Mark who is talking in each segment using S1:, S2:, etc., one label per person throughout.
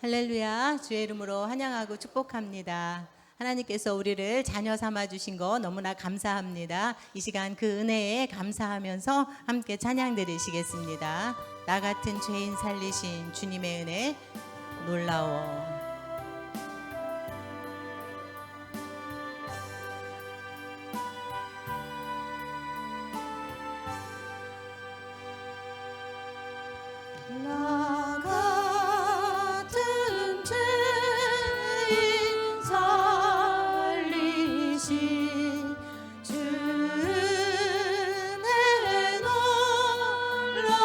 S1: 할렐루야, 주의 이름으로 환영하고 축복합니다. 하나님께서 우리를 자녀 삼아 주신 거 너무나 감사합니다. 이 시간 그 은혜에 감사하면서 함께 찬양 드리시겠습니다. 나 같은 죄인 살리신 주님의 은혜 놀라워.
S2: 나 같은 죄인 살리신 주 은혜 놀라워.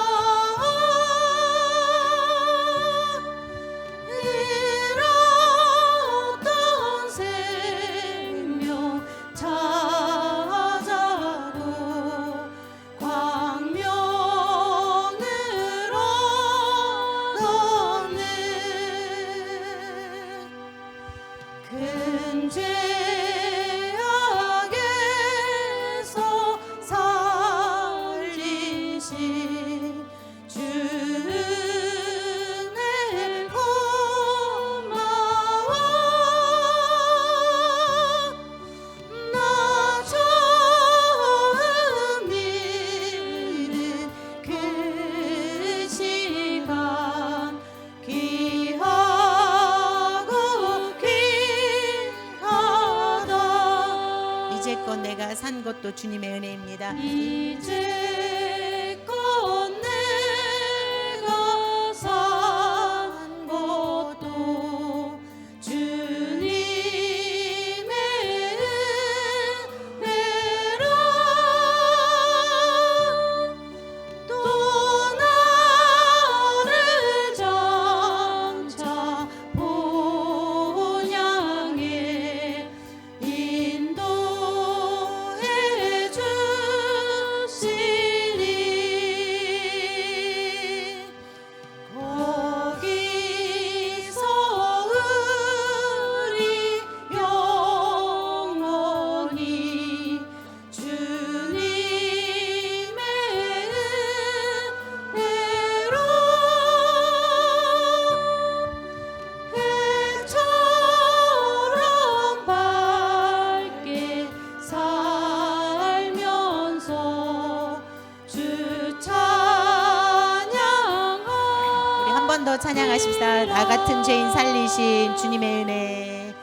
S2: 잃었던 생명 찾아도 광명으로 큰 죄악에서 살리신 주 은혜 고마워. 나 처음 믿는 그 시간 귀하고 귀하다.
S1: 이제껏 내가 산 것도 주님의 은혜입니다.
S2: 이제껏 내가 산 것도 주님의 은혜라. 또 나를 장차 본향에 인도해 주시리. 거기서 우리 영원히 주님의 은혜로 해처럼 밝게 살면서 주 찬양하.
S1: 우리 한 번 더 찬양하십시다. 나 같은 죄인 살리신 주님의 은혜.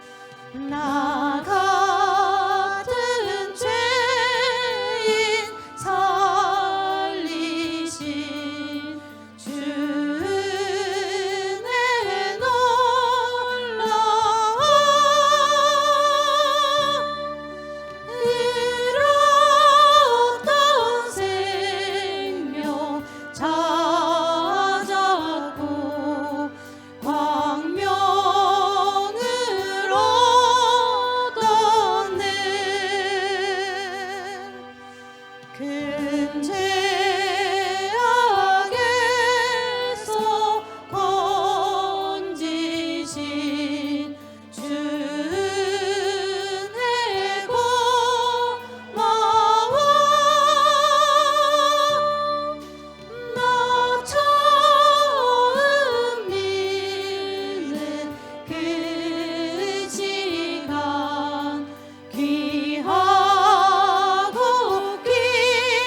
S2: 나 같은 죄인 살리신 주 은혜 놀라워. 잃었던 생명 찾아고 광명으로 얻었네. 큰 죄악에서 건지신 주 은혜 고마워. 나 처음 믿는 그 시간 귀하고 귀하다.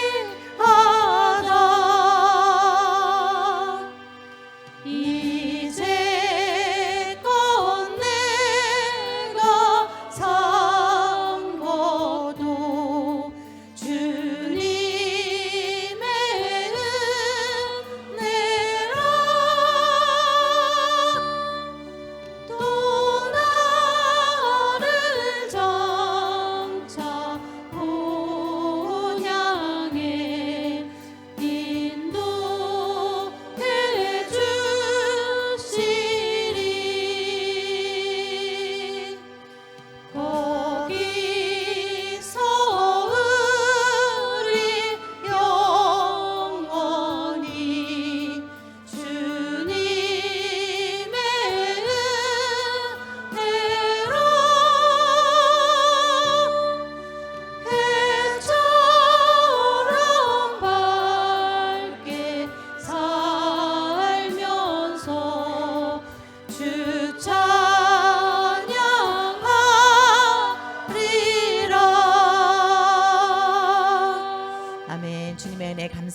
S2: 이제껏 내가 산 것도 주님의 은혜라. 또 나를 장차 본향에 인도해 주시리.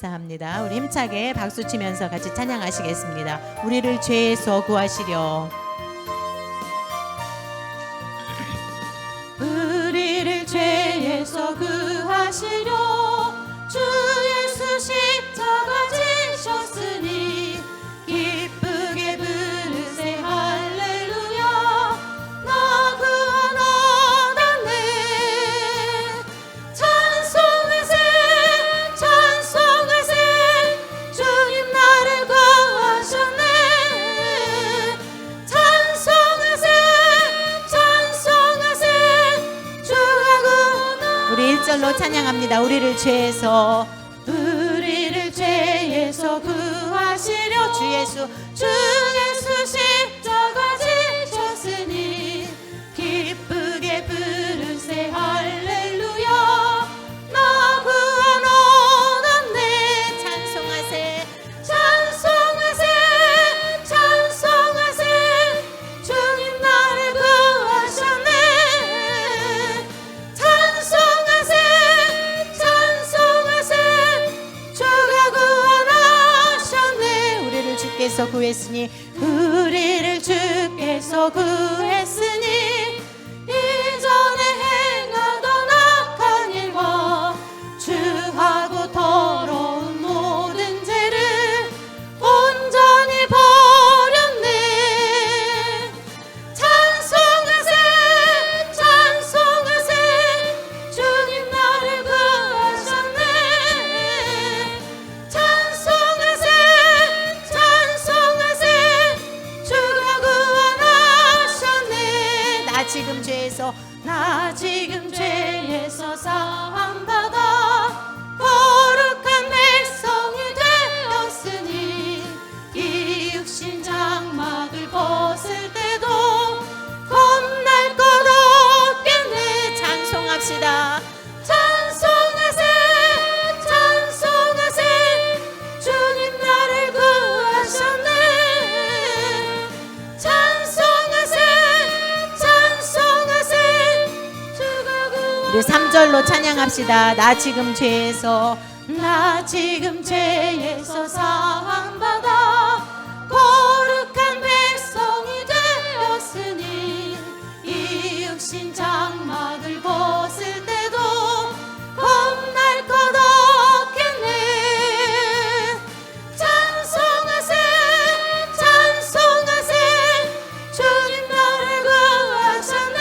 S1: 감사합니다. 우리 힘차게 박수 치면서 같이 찬양하시겠습니다. 우리를 죄에서 구하시려.
S2: 우리를 죄에서 구하시려 주 예수 십자가 지셨으니 기쁘게 부르세 할렐루야. 나 구원 얻었네. 찬송하세 찬송하세 주님 나를 구하셨네. 찬송하세 찬송하세 주가 구원.
S1: 우리 1절로 찬양합니다. 우리를 죄에서
S2: 우리를 죄에서 구하시려
S1: 주 예수
S2: 주 예수 십자가 지셨으니 기쁘게 부르세 할렐루야. 나 구원 얻었네.
S1: 찬송하세
S2: 찬송하세 찬송하세 주님 나를 구하셨네. 찬송하세 찬송하세 주가 구원하셨네.
S1: 우리를 주께서 구했으니
S2: 우리를 주께서 구했으니 이전에 행하던 악한 일과 주하고 더러운 모든 죄를 온전히 버렸네. 찬송하세 찬송하세 주님 나를 구하셨네. 찬송하세 찬송하세 주가 구원하셨네.
S1: 나 지금 죄에서
S2: 나 지금 죄에서 사함받아 거룩한 백성이 되었으니 이 육신 장막을 벗을 때도 겁날 것 없겠네.
S1: 찬송합시다.
S2: 찬송하세 찬송하세 주님 나를 구하셨네. 찬송하세 찬송하세 주가 구원.
S1: 우리 3절로 찬양합시다. 나 지금 죄에서
S2: 나 지금 죄에서 사함받아 거룩한 백성이 되었으니 이 육신 장막을 벗을 때도 겁날 것 없겠네. 찬송하세 찬송하세 주님 나를 구하셨네.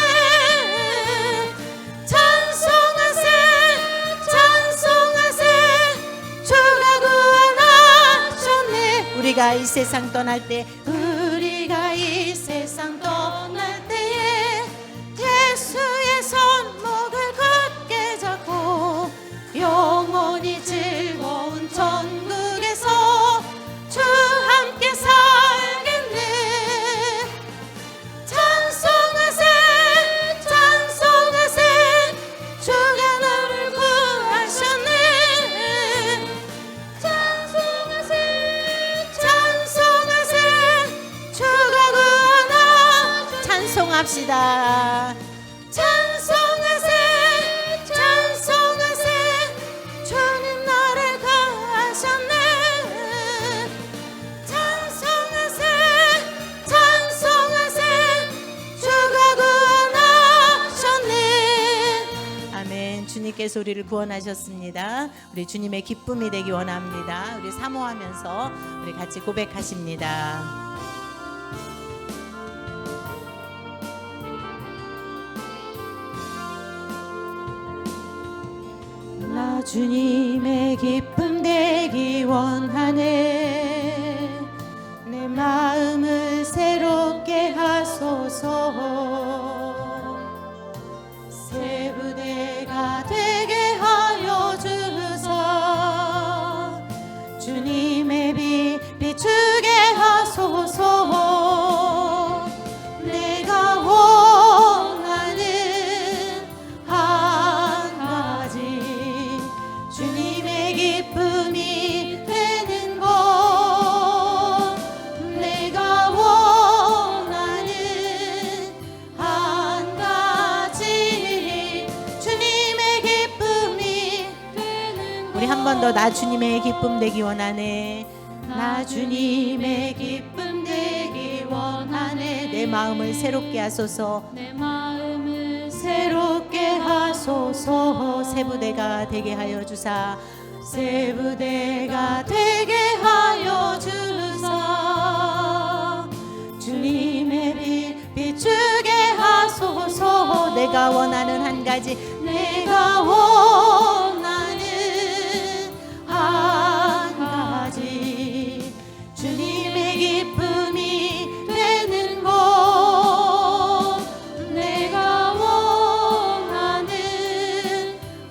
S2: 찬송하세 찬송하세 주가 구원하셨네.
S1: 우리가 이 세상 떠날 때
S2: 우리가 이 세상 떠날 때에 예수의 손목을 굳게 잡고 영원히 즐거운 천국에서 주 함께 살겠네. 찬송하세 찬송하세 주가 나를 구하셨네. 찬송하세 찬송하세 주가 구원하셨네.
S1: 찬송합시다.
S2: 찬송하세 찬송하세 주님 나를 구하셨네. 찬송하세 찬송하세 주가 구원하셨네.
S1: 아멘. 주님께서 우리를 구원하셨습니다. 우리 주님의 기쁨이 되기 원합니다. 우리 사모하면서 우리 같이 고백하십니다.
S2: 나 주님의 기쁨 되기 원하네. 내 마음을 새롭게 하소서. 새 부대가 되게 하여 주사. 주님의 빛 비추게 하소서. 내가 원하는 한 가지 주님의 기쁨이 되는 것.
S1: 번 더 나 주님의 기쁨 되기 원하네.
S2: 나 주님의 기쁨 되기 원하네.
S1: 내 마음을 새롭게 하소서.
S2: 내 마음을 새롭게 하소서.
S1: 새 부대가 되게 하여 주사.
S2: 새 부대가 되게 하여 주사. 주님의 빛 비추게 하소서.
S1: 내가 원하는 한 가지,
S2: 내가 원하는 한 가지, 주님의 기쁨이 되는 것. 내가 원하는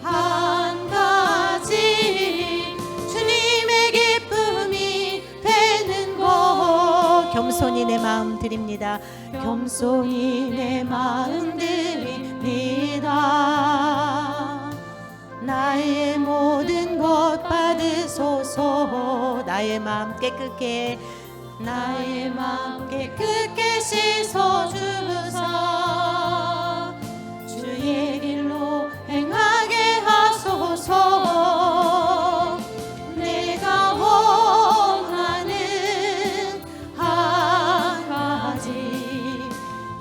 S2: 한 가지, 주님의 기쁨이 되는 것.
S1: 겸손히 내 마음 드립니다.
S2: 겸손히 내 마음 드립니다. 나의 모든 것 받으소서.
S1: 나의 마음 깨끗게,
S2: 나의 마음 깨끗게 씻어주사. 주의 길로 행하게 하소서. 내가 원하는 한 가지,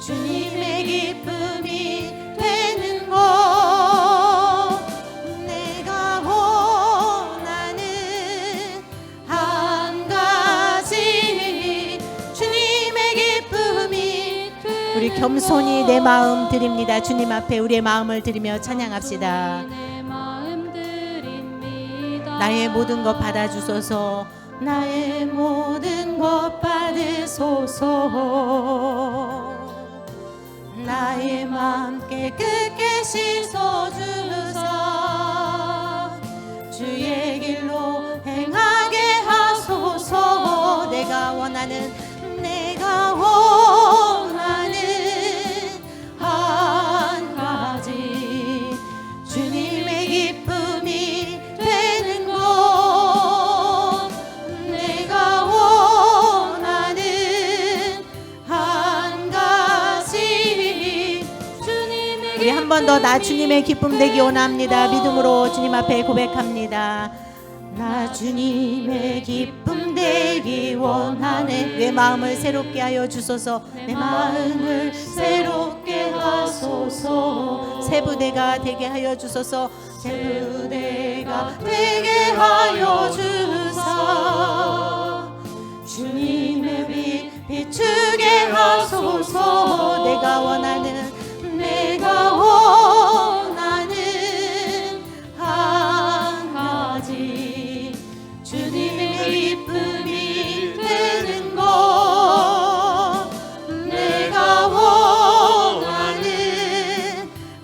S2: 주님의 기쁨이 되는 것. 내가 원하는 한 가지, 주님의 기쁨이 되는
S1: 우리 겸손히 내 마음 드립니다. 주님 앞에 우리의 마음을 드리며 찬양합시다.
S2: 내 마음 드립니다.
S1: 나의 모든 것 받아주소서.
S2: 나의 모든 것 받으소서. 나의 마음 깨끗게 씻어주사. 주의 길로 행하게 하소서.
S1: 내가 원하는
S2: 한 가지, 주님의 기쁨이 되는 것. 내가 원하는 한 가지, 주님의
S1: 우리 한 번 더 나 주님의 기쁨 되기 원합니다. 믿음으로 주님 앞에 고백합니다.
S2: 나 주님의 기쁨 되기 원하네.
S1: 내 마음을 새롭게 하여 주소서.
S2: 내 마음을 새롭게 하소서.
S1: 새 부대가 되게 하여 주소서.
S2: 새 부대가 되게 하여 주사. 주님의 빛 비추게 하소서.
S1: 내가 원하는
S2: 한 가지, 주님의 기쁨이 되는 것. 내가 원하는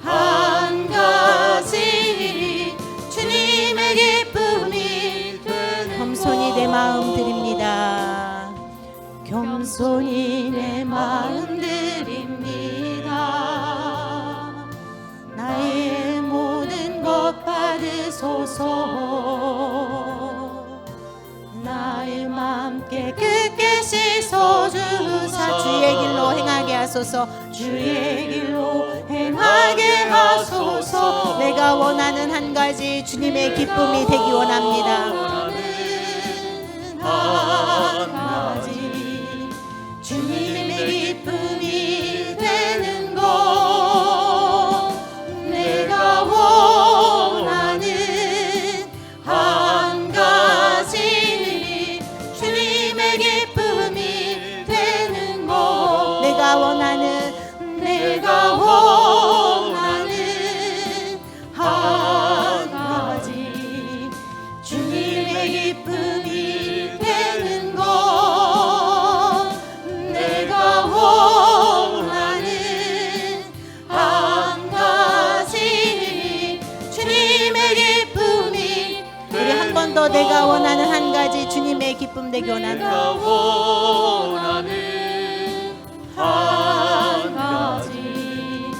S2: 한 가지, 주님의 기쁨이 되는
S1: 겸손히 내 마음 드립니다.
S2: 겸손히 내 마음 드립니다. 나의 모든 것 받으소서. 나의 마음 깨끗게 씻어주사.
S1: 주의 길로 행하게 하소서.
S2: 주의 길로 행하게 하소서.
S1: 내가 원하는 한 가지, 주님의 기쁨이 되기 원합니다.
S2: 한 가지, 주님의 기쁨이 되는 것. 내가 원하는 한 가지, 주님의 기쁨이 되는 것.
S1: 내가 원하는
S2: 한 가지, 주님의 기쁨이 되는 것. 내가 원하는 한 가지, 주님의 기쁨이
S1: 우리 한 번 더 내가 원하는 한 가지, 주님의 기쁨 되기 원합니다.
S2: 한 가지,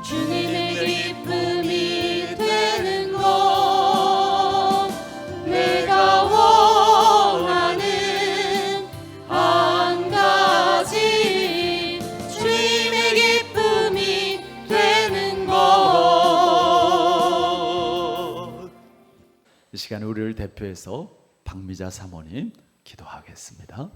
S2: 주님의 기쁨이 되는 것. 내가 원하는 한 가지, 주님의 기쁨이 되는 것.
S3: 이 시간 시간에 우리를 대표해서 박미자 사모님 기도하겠습니다.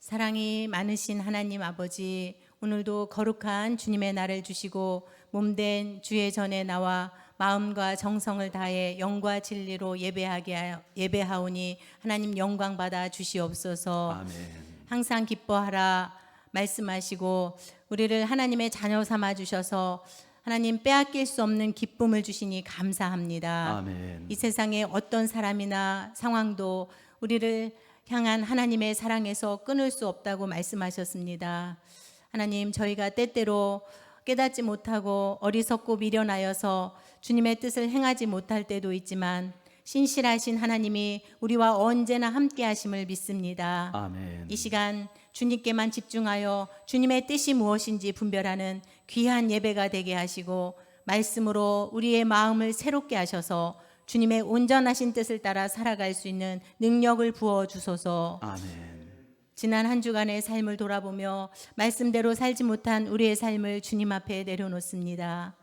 S1: 사랑이 많으신 하나님 아버지, 오늘도 거룩한 주님의 날을 주시고 몸된 주의 전에 나와 마음과 정성을 다해 영과 진리로 예배하오니 하나님 영광 받아 주시옵소서.
S3: 아멘.
S1: 항상 기뻐하라 말씀하시고 우리를 하나님의 자녀 삼아 주셔서 하나님 빼앗길 수 없는 기쁨을 주시니 감사합니다.
S3: 아멘.
S1: 이 세상에 어떤 사람이나 상황도 우리를 향한 하나님의 사랑에서 끊을 수 없다고 말씀하셨습니다. 하나님, 저희가 때때로 깨닫지 못하고 어리석고 미련하여서 주님의 뜻을 행하지 못할 때도 있지만 신실하신 하나님이 우리와 언제나 함께 하심을 믿습니다.
S3: 아멘.
S1: 이 시간 주님께만 집중하여 주님의 뜻이 무엇인지 분별하는 귀한 예배가 되게 하시고 말씀으로 우리의 마음을 새롭게 하셔서 주님의 온전하신 뜻을 따라 살아갈 수 있는 능력을 부어 주소서.
S3: 아멘.
S1: 지난 한 주간의 삶을 돌아보며 말씀대로 살지 못한 우리의 삶을 주님 앞에 내려놓습니다.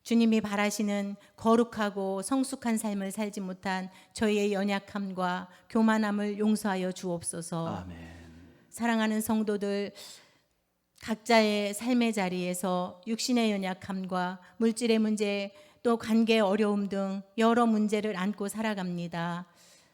S1: 주님이 바라시는 거룩하고 성숙한 삶을 살지 못한 저희의 연약함과 교만함을 용서하여 주옵소서.
S3: 아멘.
S1: 사랑하는 성도들, 각자의 삶의 자리에서 육신의 연약함과 물질의 문제, 또 관계 어려움 등 여러 문제를 안고 살아갑니다.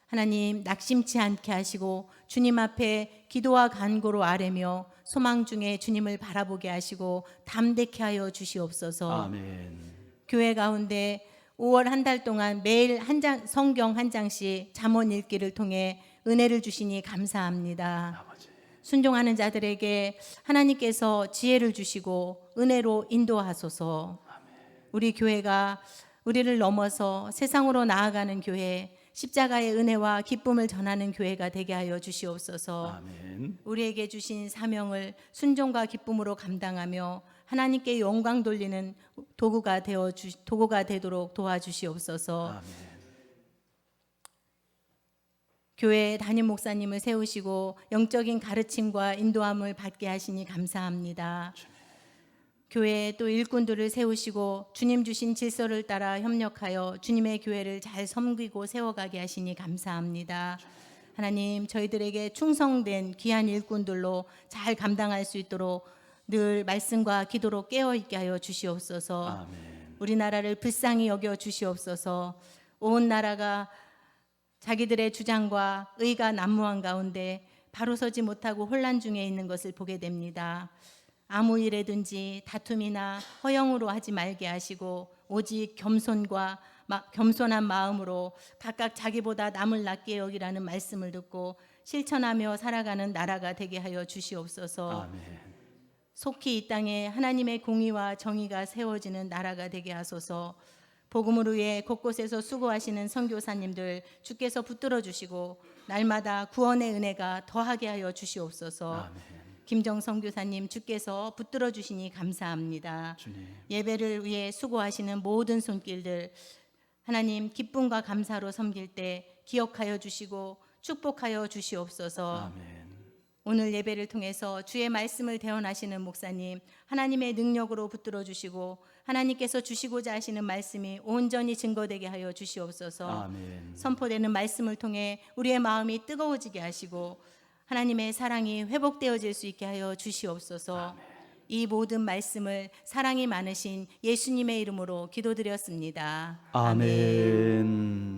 S1: 하나님, 낙심치 않게 하시고 주님 앞에 기도와 간구로 아뢰며 소망 중에 주님을 바라보게 하시고 담대케 하여 주시옵소서.
S3: 아멘.
S1: 교회 가운데 5월 한 달 동안 매일 한 장, 성경 한 장씩 잠언 읽기를 통해 은혜를 주시니 감사합니다.
S3: 아버지.
S1: 순종하는 자들에게 하나님께서 지혜를 주시고 은혜로 인도하소서. 우리 교회가 우리를 넘어서 세상으로 나아가는 교회, 십자가의 은혜와 기쁨을 전하는 교회가 되게 하여 주시옵소서.
S3: 아멘.
S1: 우리에게 주신 사명을 순종과 기쁨으로 감당하며 하나님께 영광 돌리는 도구가 되도록 도와주시옵소서.
S3: 아멘.
S1: 교회 담임 목사님을 세우시고 영적인 가르침과 인도함을 받게 하시니 감사합니다. 교회에 또 일꾼들을 세우시고 주님 주신 질서를 따라 협력하여 주님의 교회를 잘 섬기고 세워가게 하시니 감사합니다. 하나님, 저희들에게 충성된 귀한 일꾼들로 잘 감당할 수 있도록 늘 말씀과 기도로 깨어있게 하여 주시옵소서.
S3: 아멘.
S1: 우리나라를 불쌍히 여겨 주시옵소서. 온 나라가 자기들의 주장과 의가 난무한 가운데 바로 서지 못하고 혼란 중에 있는 것을 보게 됩니다. 아무 일에든지 다툼이나 허영으로 하지 말게 하시고 오직 겸손한 마음으로 각각 자기보다 남을 낮게 여기라는 말씀을 듣고 실천하며 살아가는 나라가 되게 하여 주시옵소서.
S3: 아멘.
S1: 속히 이 땅에 하나님의 공의와 정의가 세워지는 나라가 되게 하소서. 복음을 위해 곳곳에서 수고하시는 선교사님들 주께서 붙들어 주시고 날마다 구원의 은혜가 더하게 하여 주시옵소서.
S3: 아멘.
S1: 김정성 교사님 주께서 붙들어 주시니 감사합니다.
S3: 주님.
S1: 예배를 위해 수고하시는 모든 손길들 하나님 기쁨과 감사로 섬길 때 기억하여 주시고 축복하여 주시옵소서.
S3: 아멘.
S1: 오늘 예배를 통해서 주의 말씀을 대언하시는 목사님 하나님의 능력으로 붙들어 주시고 하나님께서 주시고자 하시는 말씀이 온전히 증거되게 하여 주시옵소서.
S3: 아멘.
S1: 선포되는 말씀을 통해 우리의 마음이 뜨거워지게 하시고 하나님의 사랑이 회복되어질 수 있게 하여 주시옵소서. 이 모든 말씀을 사랑이 많으신 예수님의 이름으로 기도드렸습니다.
S3: 아멘.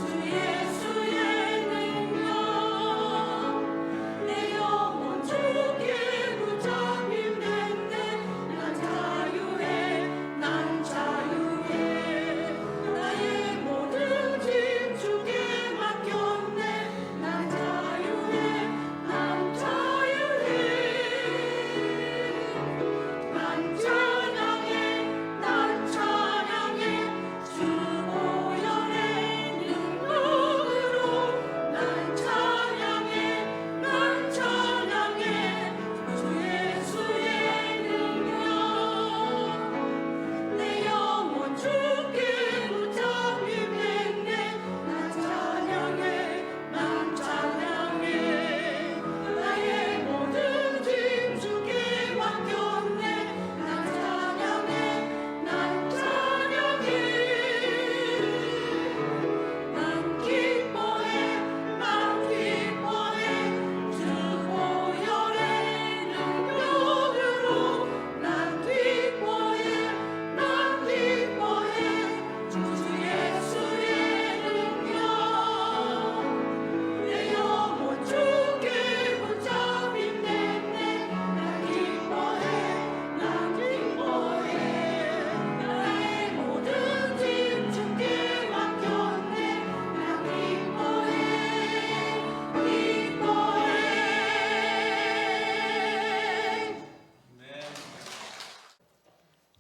S2: 주 예수의 능력 내 영혼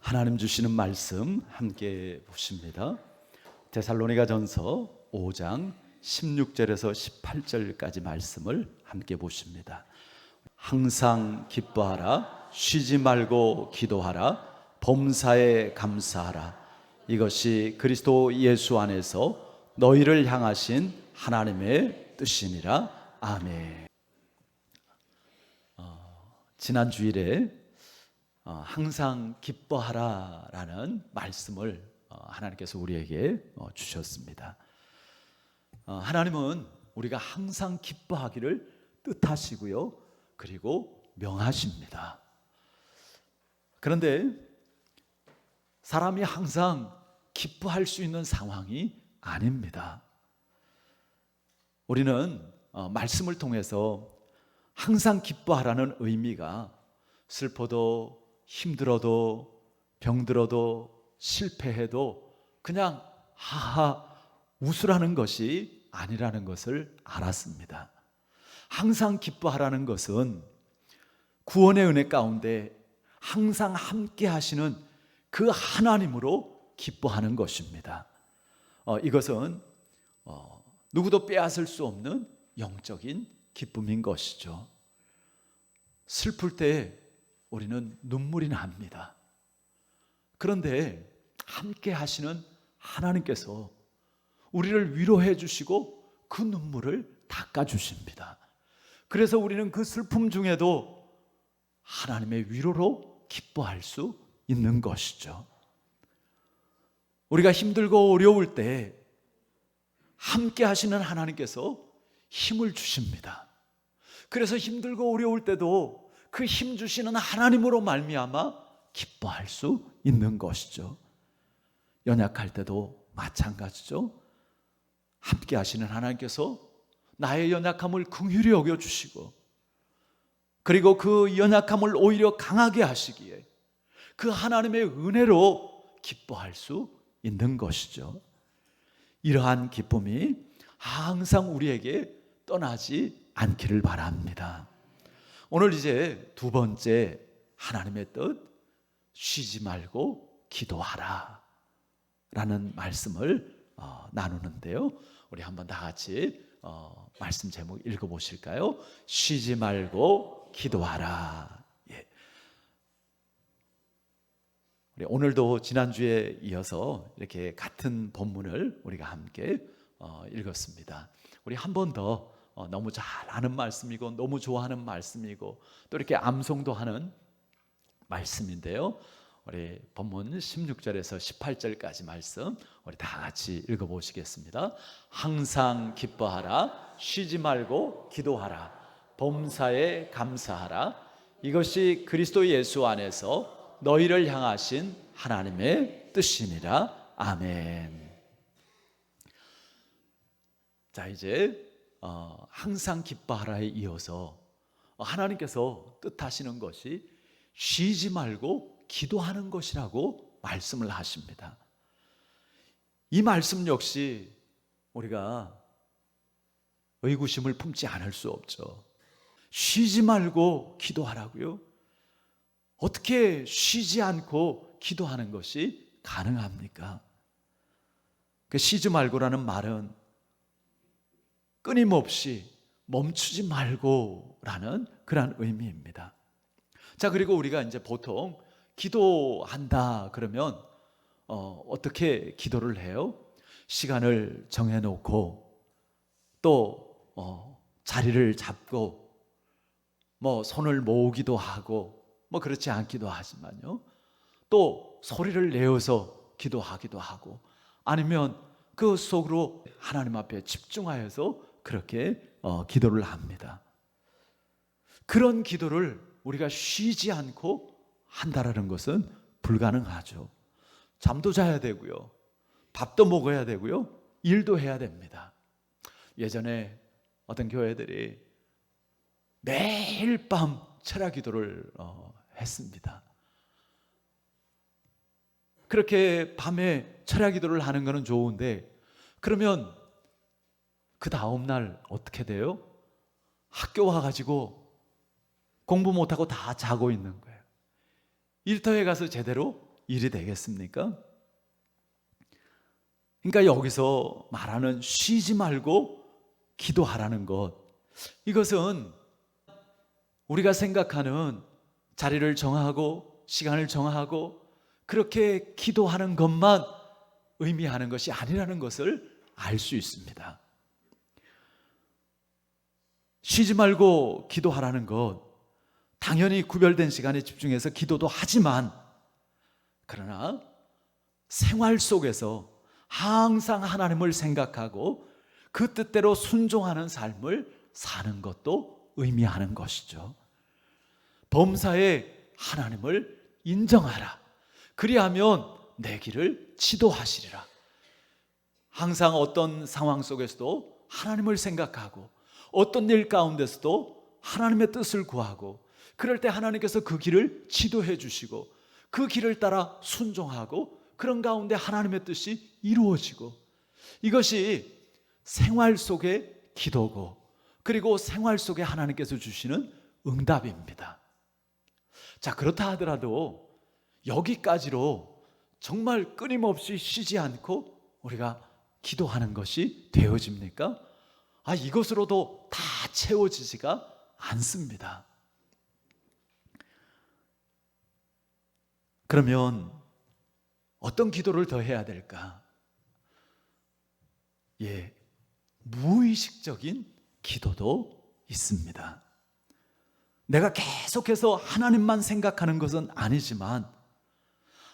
S3: 하나님 주시는 말씀 함께 보십니다. 데살로니가전서 5장 16절에서 18절까지 말씀을 함께 보십니다. 항상 기뻐하라, 쉬지 말고 기도하라, 범사에 감사하라. 이것이 그리스도 예수 안에서 너희를 향하신 하나님의 뜻이니라. 아멘. 지난 주일에 항상 기뻐하라라는 말씀을 하나님께서 우리에게 주셨습니다. 하나님은 우리가 항상 기뻐하기를 뜻하시고요, 그리고 명하십니다. 그런데 사람이 항상 기뻐할 수 있는 상황이 아닙니다. 우리는 말씀을 통해서 항상 기뻐하라는 의미가 슬퍼도 힘들어도 병들어도 실패해도 그냥 하하 웃으라는 것이 아니라는 것을 알았습니다. 항상 기뻐하라는 것은 구원의 은혜 가운데 항상 함께 하시는 그 하나님으로 기뻐하는 것입니다. 이것은 누구도 빼앗을 수 없는 영적인 기쁨인 것이죠. 슬플 때 우리는 눈물이 납니다. 그런데 함께 하시는 하나님께서 우리를 위로해 주시고 그 눈물을 닦아 주십니다. 그래서 우리는 그 슬픔 중에도 하나님의 위로로 기뻐할 수 있는 것이죠. 우리가 힘들고 어려울 때 함께 하시는 하나님께서 힘을 주십니다. 그래서 힘들고 어려울 때도 그 힘 주시는 하나님으로 말미암아 기뻐할 수 있는 것이죠. 연약할 때도 마찬가지죠. 함께 하시는 하나님께서 나의 연약함을 긍휼히 여겨주시고, 그리고 그 연약함을 오히려 강하게 하시기에 그 하나님의 은혜로 기뻐할 수 있는 것이죠. 이러한 기쁨이 항상 우리에게 떠나지 않기를 바랍니다. 오늘 이제 두 번째 하나님의 뜻, 쉬지 말고 기도하라 라는 말씀을 나누는데요, 우리 한번 다 같이 말씀 제목 읽어보실까요? 쉬지 말고 기도하라. 예. 우리 오늘도 지난주에 이어서 이렇게 같은 본문을 우리가 함께 읽었습니다. 우리 한 번 더 너무 잘 아는 말씀이고 너무 좋아하는 말씀이고 또 이렇게 암송도 하는 말씀인데요, 우리 본문 16절에서 18절까지 말씀 우리 다 같이 읽어보시겠습니다. 항상 기뻐하라, 쉬지 말고 기도하라, 범사에 감사하라. 이것이 그리스도 예수 안에서 너희를 향하신 하나님의 뜻이니라. 아멘. 자, 이제 항상 기뻐하라에 이어서 하나님께서 뜻하시는 것이 쉬지 말고 기도하는 것이라고 말씀을 하십니다. 이 말씀 역시 우리가 의구심을 품지 않을 수 없죠. 쉬지 말고 기도하라고요? 어떻게 쉬지 않고 기도하는 것이 가능합니까? 그 쉬지 말고라는 말은 끊임없이 멈추지 말고라는 그런 의미입니다. 자, 그리고 우리가 이제 보통 기도한다 그러면 어떻게 기도를 해요? 시간을 정해놓고 또 자리를 잡고 뭐 손을 모으기도 하고 뭐 그렇지 않기도 하지만요, 또 소리를 내어서 기도하기도 하고 아니면 그 속으로 하나님 앞에 집중하여서 그렇게 기도를 합니다. 그런 기도를 우리가 쉬지 않고 한다라는 것은 불가능하죠. 잠도 자야 되고요, 밥도 먹어야 되고요, 일도 해야 됩니다. 예전에 어떤 교회들이 매일 밤 철야 기도를 했습니다. 그렇게 밤에 철야 기도를 하는 것은 좋은데, 그러면 그 다음 날 어떻게 돼요? 학교 와가지고 공부 못하고 다 자고 있는 거예요. 일터에 가서 제대로 일이 되겠습니까? 그러니까 여기서 말하는 쉬지 말고 기도하라는 것, 이것은 우리가 생각하는 자리를 정하고 시간을 정하고 그렇게 기도하는 것만 의미하는 것이 아니라는 것을 알 수 있습니다. 쉬지 말고 기도하라는 것, 당연히 구별된 시간에 집중해서 기도도 하지만, 그러나 생활 속에서 항상 하나님을 생각하고 그 뜻대로 순종하는 삶을 사는 것도 의미하는 것이죠. 범사에 하나님을 인정하라. 그리하면 내 길을 지도하시리라. 항상 어떤 상황 속에서도 하나님을 생각하고 어떤 일 가운데서도 하나님의 뜻을 구하고, 그럴 때 하나님께서 그 길을 지도해 주시고 그 길을 따라 순종하고 그런 가운데 하나님의 뜻이 이루어지고, 이것이 생활 속의 기도고, 그리고 생활 속에 하나님께서 주시는 응답입니다. 자, 그렇다 하더라도 여기까지로 정말 끊임없이 쉬지 않고 우리가 기도하는 것이 되어집니까? 이것으로도 다 채워지지가 않습니다. 그러면 어떤 기도를 더 해야 될까? 무의식적인 기도도 있습니다. 내가 계속해서 하나님만 생각하는 것은 아니지만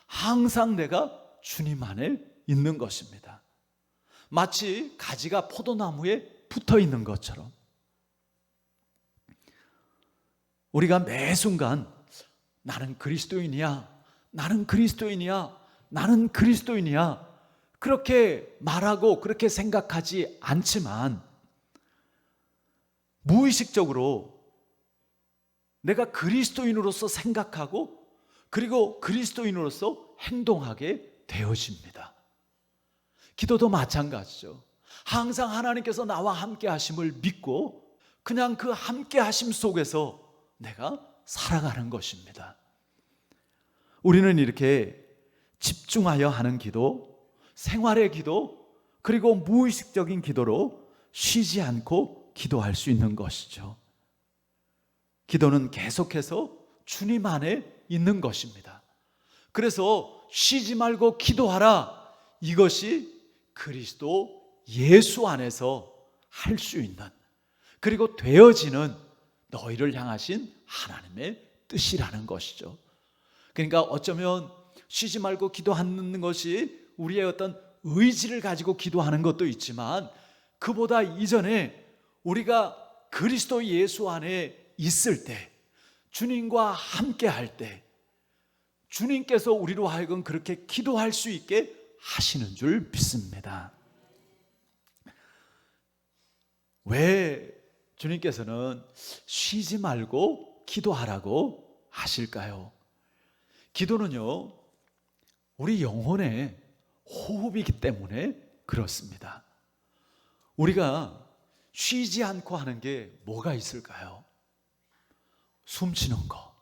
S3: 항상 내가 주님 안에 있는 것입니다. 마치 가지가 포도나무에 붙어 있는 것처럼 우리가 매 순간 나는 그리스도인이야, 나는 그리스도인이야, 나는 그리스도인이야, 그렇게 말하고 그렇게 생각하지 않지만 무의식적으로 내가 그리스도인으로서 생각하고 그리고 그리스도인으로서 행동하게 되어집니다. 기도도 마찬가지죠. 항상 하나님께서 나와 함께 하심을 믿고 그냥 그 함께 하심 속에서 내가 살아가는 것입니다. 우리는 이렇게 집중하여 하는 기도, 생활의 기도, 그리고 무의식적인 기도로 쉬지 않고 기도할 수 있는 것이죠. 기도는 계속해서 주님 안에 있는 것입니다. 그래서 쉬지 말고 기도하라, 이것이 그리스도 예수 안에서 할 수 있는, 그리고 되어지는 너희를 향하신 하나님의 뜻이라는 것이죠. 그러니까 어쩌면 쉬지 말고 기도하는 것이 우리의 어떤 의지를 가지고 기도하는 것도 있지만, 그보다 이전에 우리가 그리스도 예수 안에 있을 때, 주님과 함께 할 때 주님께서 우리로 하여금 그렇게 기도할 수 있게 하시는 줄 믿습니다. 왜 주님께서는 쉬지 말고 기도하라고 하실까요? 기도는요, 우리 영혼의 호흡이기 때문에 그렇습니다. 우리가 쉬지 않고 하는 게 뭐가 있을까요? 숨쉬는 거,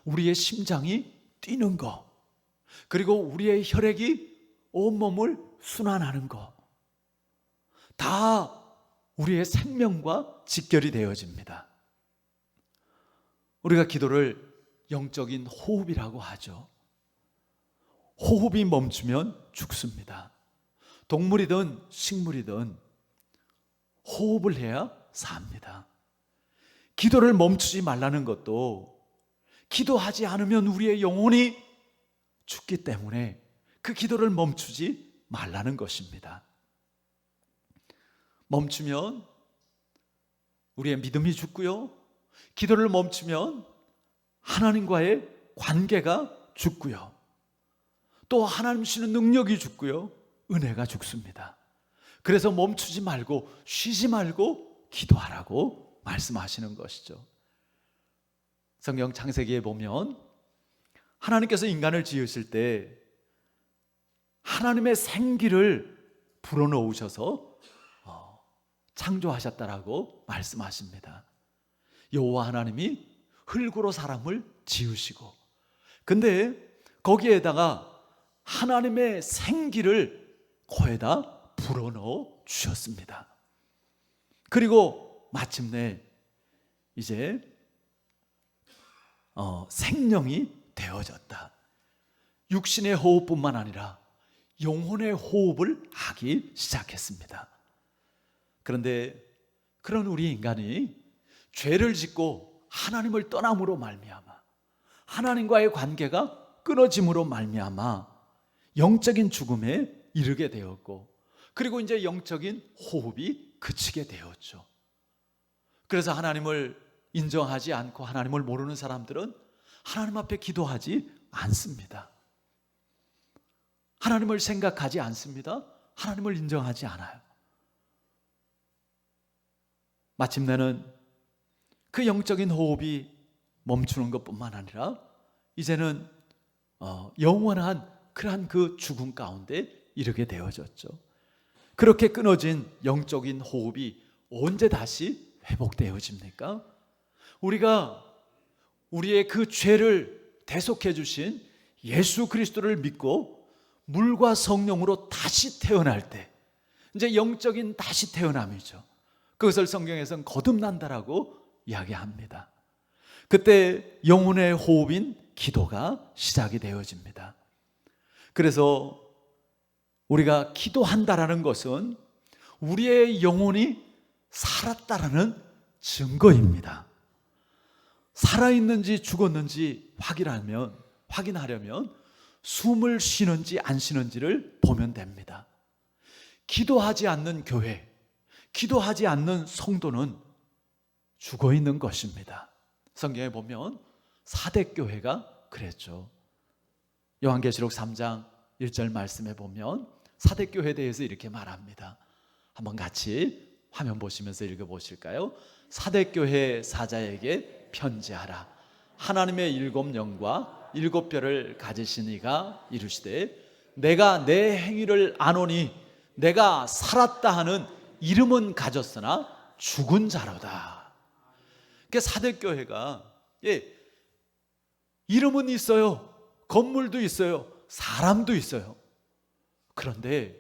S3: 우리의 심장이 뛰는 거, 그리고 우리의 혈액이 온몸을 순환하는 거, 다 우리의 생명과 직결이 되어집니다. 우리가 기도를 영적인 호흡이라고 하죠. 호흡이 멈추면 죽습니다. 동물이든 식물이든 호흡을 해야 삽니다. 기도를 멈추지 말라는 것도 기도하지 않으면 우리의 영혼이 죽기 때문에 그 기도를 멈추지 말라는 것입니다. 멈추면 우리의 믿음이 죽고요, 기도를 멈추면 하나님과의 관계가 죽고요, 또 하나님 주시는 능력이 죽고요, 은혜가 죽습니다. 그래서 멈추지 말고 쉬지 말고 기도하라고 말씀하시는 것이죠. 성경 창세기에 보면 하나님께서 인간을 지으실 때 하나님의 생기를 불어넣으셔서 창조하셨다라고 말씀하십니다. 여호와 하나님이 흙으로 사람을 지으시고, 근데 거기에다가 하나님의 생기를 코에다 불어넣어 주셨습니다. 그리고 마침내 이제 생명이 되어졌다. 육신의 호흡뿐만 아니라 영혼의 호흡을 하기 시작했습니다. 그런데 그런 우리 인간이 죄를 짓고 하나님을 떠남으로 말미암아 하나님과의 관계가 끊어짐으로 말미암아 영적인 죽음에 이르게 되었고, 그리고 이제 영적인 호흡이 그치게 되었죠. 그래서 하나님을 인정하지 않고 하나님을 모르는 사람들은 하나님 앞에 기도하지 않습니다. 하나님을 생각하지 않습니다. 하나님을 인정하지 않아요. 마침내는 그 영적인 호흡이 멈추는 것뿐만 아니라 이제는 영원한 그러한 그 죽음 가운데 이르게 되어졌죠. 그렇게 끊어진 영적인 호흡이 언제 다시 회복되어집니까? 우리가 우리의 그 죄를 대속해 주신 예수 그리스도를 믿고 물과 성령으로 다시 태어날 때, 이제 영적인 다시 태어남이죠. 그것을 성경에서는 거듭난다라고 이야기합니다. 그때 영혼의 호흡인 기도가 시작이 되어집니다. 그래서 우리가 기도한다라는 것은 우리의 영혼이 살았다라는 증거입니다. 살아있는지 죽었는지 확인하려면 숨을 쉬는지 안 쉬는지를 보면 됩니다. 기도하지 않는 교회, 기도하지 않는 성도는 죽어 있는 것입니다. 성경에 보면 사대교회가 그랬죠. 요한계시록 3장 1절 말씀에 보면 사대교회에 대해서 이렇게 말합니다. 한번 같이 화면 보시면서 읽어보실까요? 사대교회 사자에게 편지하라. 하나님의 7영과 7별을 가지신 이가 이르시되 내가 내 행위를 아노니 내가 살았다 하는 이름은 가졌으나 죽은 자로다. 그러니까 사대교회가 이름은 있어요. 건물도 있어요. 사람도 있어요. 그런데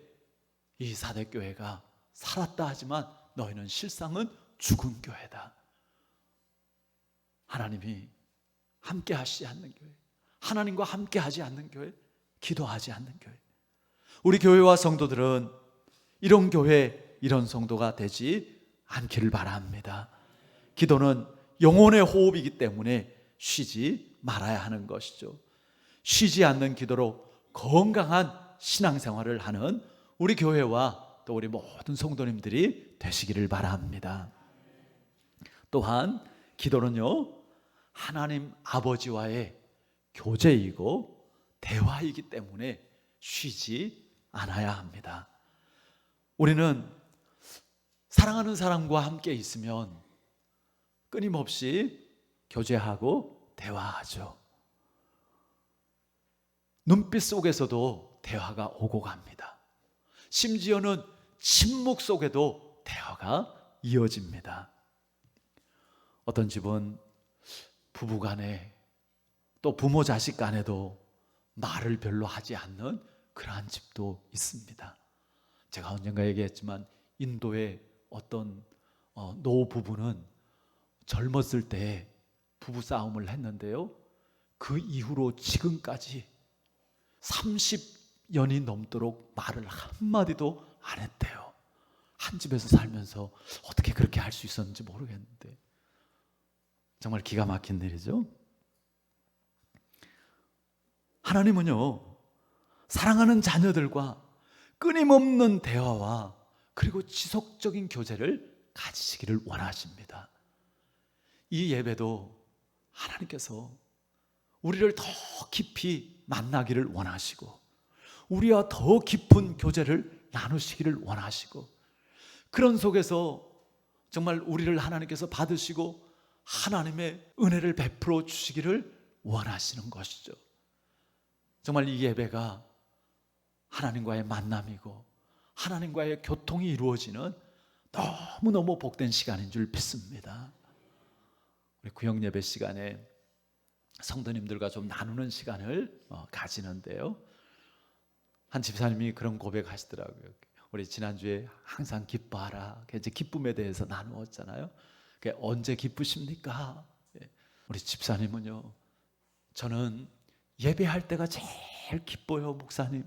S3: 이 사대교회가 살았다 하지만 너희는 실상은 죽은 교회다. 하나님이 함께 하시지 않는 교회, 하나님과 함께 하지 않는 교회, 기도하지 않는 교회. 우리 교회와 성도들은 이런 교회, 이런 성도가 되지 않기를 바랍니다. 기도는 영혼의 호흡이기 때문에 쉬지 말아야 하는 것이죠. 쉬지 않는 기도로 건강한 신앙생활을 하는 우리 교회와 또 우리 모든 성도님들이 되시기를 바랍니다. 또한 기도는요, 하나님 아버지와의 교제이고 대화이기 때문에 쉬지 않아야 합니다. 우리는 사랑하는 사람과 함께 있으면 끊임없이 교제하고 대화하죠. 눈빛 속에서도 대화가 오고 갑니다. 심지어는 침묵 속에도 대화가 이어집니다. 어떤 집은 부부간에 또 부모 자식 간에도 말을 별로 하지 않는 그러한 집도 있습니다. 제가 언젠가 얘기했지만 인도의 어떤 노부부는 젊었을 때 부부싸움을 했는데요, 그 이후로 지금까지 30년이 넘도록 말을 한마디도 안 했대요. 한 집에서 살면서 어떻게 그렇게 할 수 있었는지 모르겠는데 정말 기가 막힌 일이죠. 하나님은요, 사랑하는 자녀들과 끊임없는 대화와 그리고 지속적인 교제를 가지시기를 원하십니다. 이 예배도 하나님께서 우리를 더 깊이 만나기를 원하시고 우리와 더 깊은 교제를 나누시기를 원하시고, 그런 속에서 정말 우리를 하나님께서 받으시고 하나님의 은혜를 베풀어 주시기를 원하시는 것이죠. 정말 이 예배가 하나님과의 만남이고 하나님과의 교통이 이루어지는 너무너무 복된 시간인 줄 믿습니다. 우리 구역 예배 시간에 성도님들과 좀 나누는 시간을 가지는데요. 한 집사님이 그런 고백하시더라고요. 우리 지난주에 항상 기뻐하라. 이제 기쁨에 대해서 나누었잖아요. 언제 기쁘십니까? 우리 집사님은요, 저는 예배할 때가 제일 기뻐요, 목사님.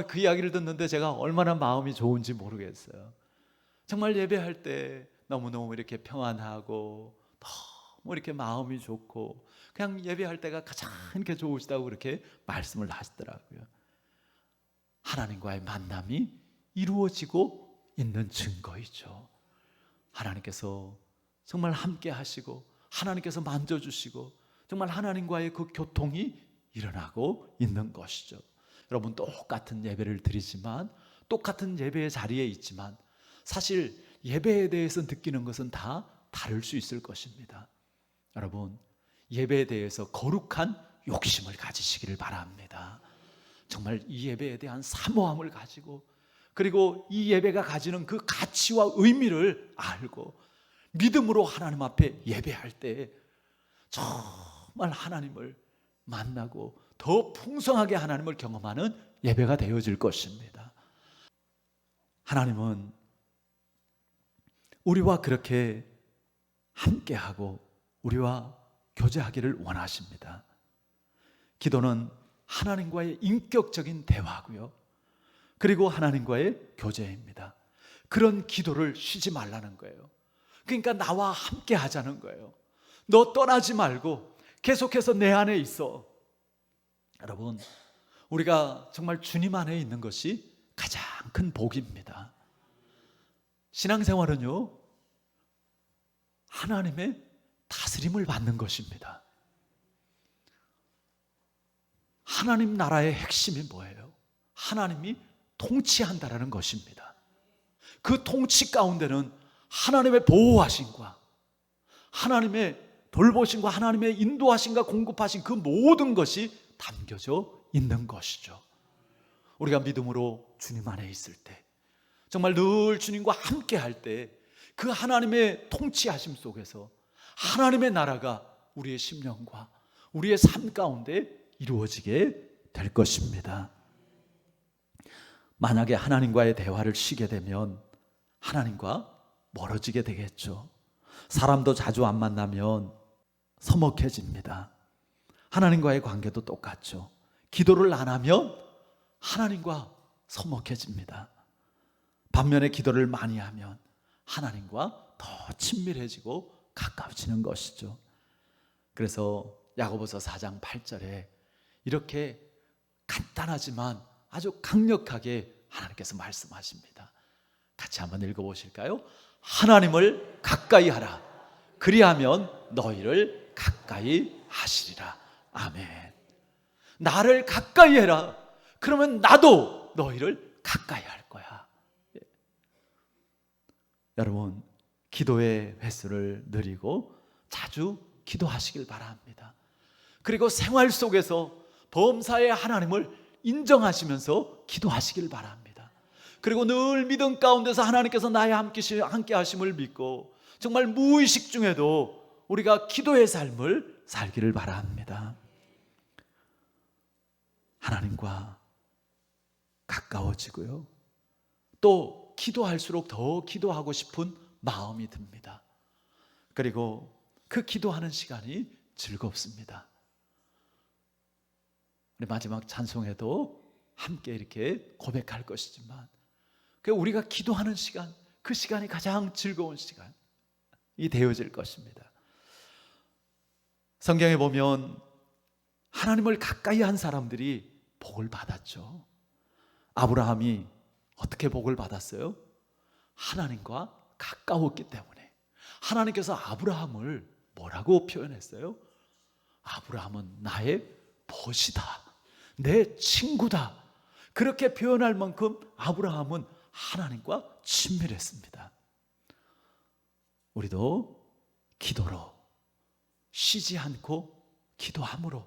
S3: 그 이야기를 듣는데 제가 얼마나 마음이 좋은지 모르겠어요. 정말 예배할 때 너무너무 이렇게 평안하고 너무 이렇게 마음이 좋고 그냥 예배할 때가 가장 이렇게 좋으시다고 그렇게 말씀을 하시더라고요. 하나님과의 만남이 이루어지고 있는 증거이죠. 하나님께서 정말 함께 하시고 하나님께서 만져주시고 정말 하나님과의 그 교통이 일어나고 있는 것이죠. 여러분, 똑같은 예배를 드리지만, 똑같은 예배의 자리에 있지만 사실 예배에 대해서 느끼는 것은 다 다를 수 있을 것입니다. 여러분, 예배에 대해서 거룩한 욕심을 가지시기를 바랍니다. 정말 이 예배에 대한 사모함을 가지고, 그리고 이 예배가 가지는 그 가치와 의미를 알고 믿음으로 하나님 앞에 예배할 때 정말 하나님을 만나고 더 풍성하게 하나님을 경험하는 예배가 되어질 것입니다. 하나님은 우리와 그렇게 함께하고 우리와 교제하기를 원하십니다. 기도는 하나님과의 인격적인 대화고요, 그리고 하나님과의 교제입니다. 그런 기도를 쉬지 말라는 거예요. 그러니까 나와 함께 하자는 거예요. 너 떠나지 말고 계속해서 내 안에 있어. 여러분, 우리가 정말 주님 안에 있는 것이 가장 큰 복입니다. 신앙생활은요, 하나님의 다스림을 받는 것입니다. 하나님 나라의 핵심이 뭐예요? 하나님이 통치한다라는 것입니다. 그 통치 가운데는 하나님의 보호하심과 하나님의 돌보심과 하나님의 인도하심과 공급하신 그 모든 것이 담겨져 있는 것이죠. 우리가 믿음으로 주님 안에 있을 때, 정말 늘 주님과 함께 할 때 그 하나님의 통치하심 속에서 하나님의 나라가 우리의 심령과 우리의 삶 가운데 이루어지게 될 것입니다. 만약에 하나님과의 대화를 쉬게 되면 하나님과 멀어지게 되겠죠. 사람도 자주 안 만나면 서먹해집니다. 하나님과의 관계도 똑같죠. 기도를 안 하면 하나님과 서먹해집니다. 반면에 기도를 많이 하면 하나님과 더 친밀해지고 가까워지는 것이죠. 그래서 야고보서 4장 8절에 이렇게 간단하지만 아주 강력하게 하나님께서 말씀하십니다. 같이 한번 읽어보실까요? 하나님을 가까이 하라. 그리하면 너희를 가까이 하시리라. 아멘. 나를 가까이 해라. 그러면 나도 너희를 가까이 할 거야. 여러분, 기도의 횟수를 늘리고 자주 기도하시길 바랍니다. 그리고 생활 속에서 범사의 하나님을 인정하시면서 기도하시길 바랍니다. 그리고 늘 믿음 가운데서 하나님께서 나의 함께 하심을 믿고 정말 무의식 중에도 우리가 기도의 삶을 살기를 바랍니다. 하나님과 가까워지고요, 또 기도할수록 더 기도하고 싶은 마음이 듭니다. 그리고 그 기도하는 시간이 즐겁습니다. 우리 마지막 찬송에도 함께 이렇게 고백할 것이지만 우리가 기도하는 시간, 그 시간이 가장 즐거운 시간이 되어질 것입니다. 성경에 보면 하나님을 가까이 한 사람들이 복을 받았죠. 아브라함이 어떻게 복을 받았어요? 하나님과 가까웠기 때문에. 하나님께서 아브라함을 뭐라고 표현했어요? 아브라함은 나의 벗이다, 내 친구다. 그렇게 표현할 만큼 아브라함은 하나님과 친밀했습니다. 우리도 기도로, 쉬지 않고 기도함으로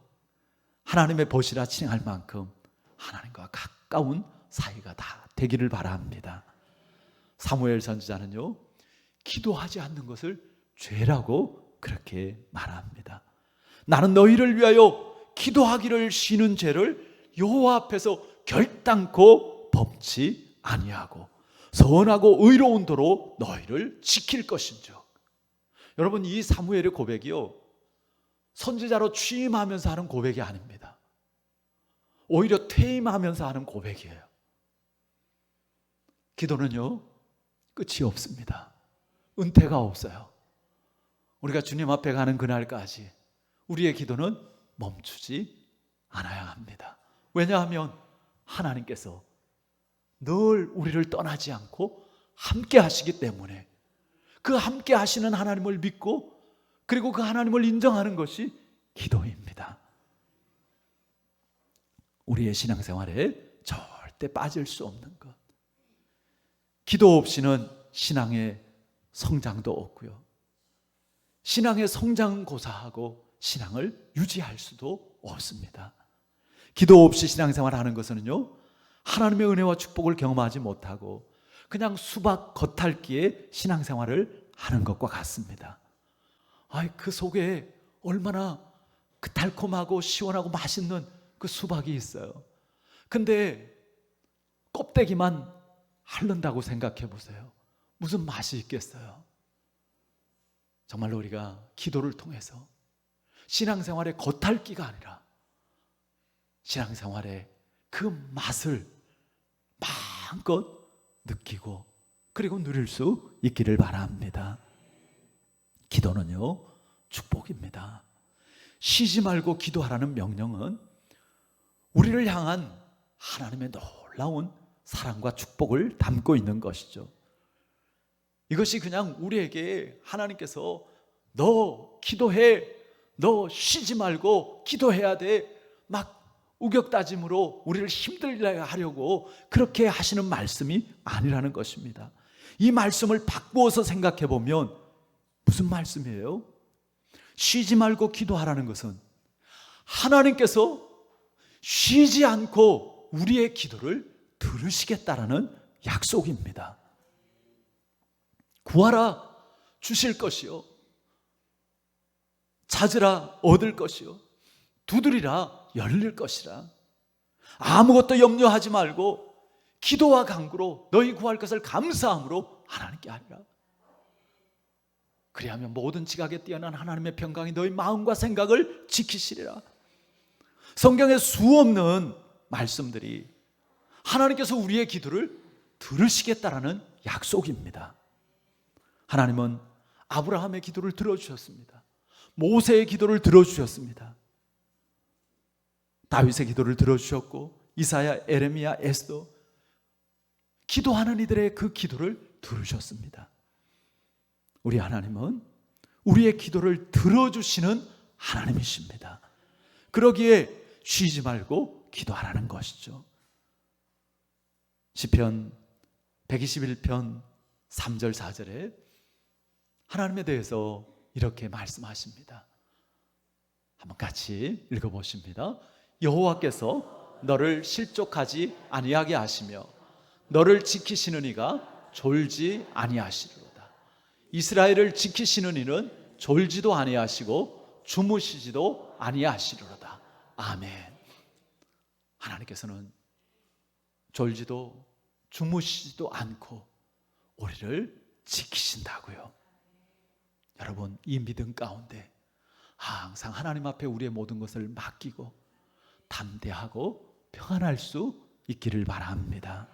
S3: 하나님의 벗이라 칭할 만큼 하나님과 가까운 사이가 다 되기를 바랍니다. 사무엘 선지자는요, 기도하지 않는 것을 죄라고 그렇게 말합니다. 나는 너희를 위하여 기도하기를 쉬는 죄를 여호와 앞에서 결단코 범치 아니하고 선하고 의로운 도로 너희를 지킬 것인즉. 여러분, 이 사무엘의 고백이요, 선지자로 취임하면서 하는 고백이 아닙니다. 오히려 퇴임하면서 하는 고백이에요. 기도는요, 끝이 없습니다. 은퇴가 없어요. 우리가 주님 앞에 가는 그날까지 우리의 기도는 멈추지 않아야 합니다. 왜냐하면 하나님께서 늘 우리를 떠나지 않고 함께 하시기 때문에, 그 함께 하시는 하나님을 믿고 그리고 그 하나님을 인정하는 것이 기도입니다. 우리의 신앙생활에 절대 빠질 수 없는 것. 기도 없이는 신앙의 성장도 없고요, 신앙의 성장 고사하고 신앙을 유지할 수도 없습니다. 기도 없이 신앙생활을 하는 것은요, 하나님의 은혜와 축복을 경험하지 못하고 그냥 수박 겉핥기에 신앙생활을 하는 것과 같습니다. 그 속에 얼마나 그 달콤하고 시원하고 맛있는 그 수박이 있어요. 근데 껍데기만 핥는다고 생각해 보세요. 무슨 맛이 있겠어요? 정말로 우리가 기도를 통해서 신앙생활의 겉핥기가 아니라 신앙생활의 그 맛을 마음껏 느끼고 그리고 누릴 수 있기를 바랍니다. 기도는요, 축복입니다. 쉬지 말고 기도하라는 명령은 우리를 향한 하나님의 놀라운 사랑과 축복을 담고 있는 것이죠. 이것이 그냥 우리에게 하나님께서 너 기도해, 너 쉬지 말고 기도해야 돼, 막 우격다짐으로 우리를 힘들게 하려고 그렇게 하시는 말씀이 아니라는 것입니다. 이 말씀을 바꾸어서 생각해 보면 무슨 말씀이에요? 쉬지 말고 기도하라는 것은 하나님께서 쉬지 않고 우리의 기도를 들으시겠다라는 약속입니다. 구하라 주실 것이요, 찾으라 얻을 것이요, 두드리라 열릴 것이라. 아무것도 염려하지 말고 기도와 간구로 너희 구할 것을 감사함으로 하나님께 하리라. 그리하면 모든 지각에 뛰어난 하나님의 평강이 너희 마음과 생각을 지키시리라. 성경에 수없는 말씀들이 하나님께서 우리의 기도를 들으시겠다라는 약속입니다. 하나님은 아브라함의 기도를 들어주셨습니다. 모세의 기도를 들어주셨습니다. 다윗의 기도를 들어주셨고 이사야, 에레미야, 에스더, 기도하는 이들의 그 기도를 들으셨습니다. 우리 하나님은 우리의 기도를 들어주시는 하나님이십니다. 그러기에 쉬지 말고 기도하라는 것이죠. 시편 121편 3절 4절에 하나님에 대해서 이렇게 말씀하십니다. 한번 같이 읽어보십니다. 여호와께서 너를 실족하지 아니하게 하시며 너를 지키시는 이가 졸지 아니하시리로다. 이스라엘을 지키시는 이는 졸지도 아니하시고 주무시지도 아니하시리로다. 아멘. 하나님께서는 졸지도 주무시지도 않고 우리를 지키신다고요. 여러분, 이 믿음 가운데 항상 하나님 앞에 우리의 모든 것을 맡기고 담대하고 평안할 수 있기를 바랍니다.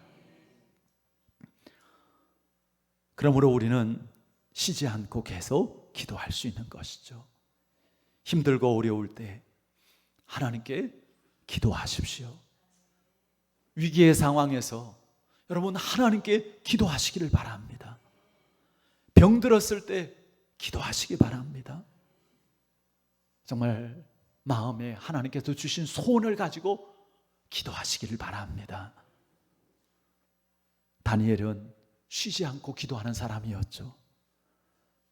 S3: 그러므로 우리는 쉬지 않고 계속 기도할 수 있는 것이죠. 힘들고 어려울 때 하나님께 기도하십시오. 위기의 상황에서 여러분 하나님께 기도하시기를 바랍니다. 병들었을 때 기도하시기 바랍니다. 정말 마음에 하나님께서 주신 소원을 가지고 기도하시기를 바랍니다. 다니엘은 쉬지 않고 기도하는 사람이었죠.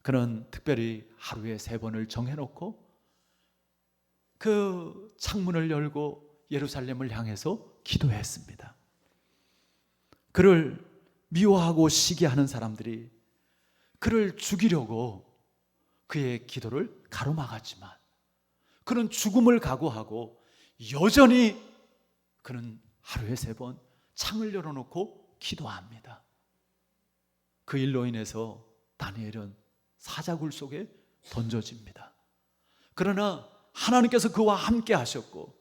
S3: 그는 특별히 하루에 3번을 정해놓고 그 창문을 열고 예루살렘을 향해서 기도했습니다. 그를 미워하고 시기하는 사람들이 그를 죽이려고 그의 기도를 가로막았지만 그는 죽음을 각오하고 여전히 그는 하루에 3번 창을 열어놓고 기도합니다. 그 일로 인해서 다니엘은 사자굴 속에 던져집니다. 그러나 하나님께서 그와 함께 하셨고